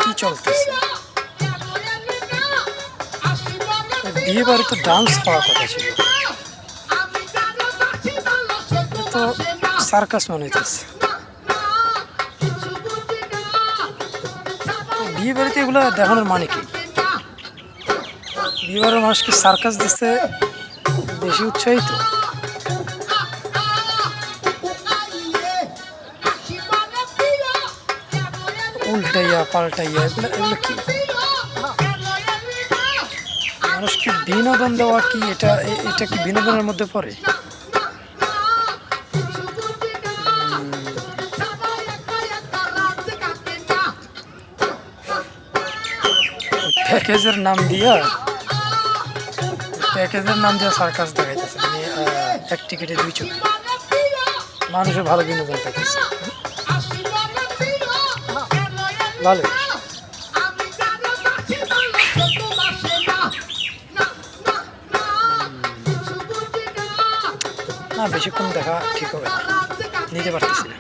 কি চলতেছে? বিয়ে বাড়িতে ডান্স হওয়ার কথা ছিল, তো সার্কাস মনে হইতেছে। বিয়ে বাড়িতে এগুলো দেখানোর মানে কি? বিয়ে বাড়ির মানুষ কি সার্কাস দিতে বেশি উৎসাহিত? উল্টাইয়া পাল্টাইয়া এগুলো এগুলো কি? মানুষকে বিনোদন দেওয়া কি এটা কি বিনোদনের মধ্যে পড়ে? প্যাকেজের নাম দিয়া সার্কাস দেখাইতেছে, মানে এক টিকিটে 2 চোখ। মানুষের ভালো বিনোদন পাইতেছে, ভালো। না, বেশিক্ষণ দেখা ঠিক হবে না, নিতে পারতেছি না।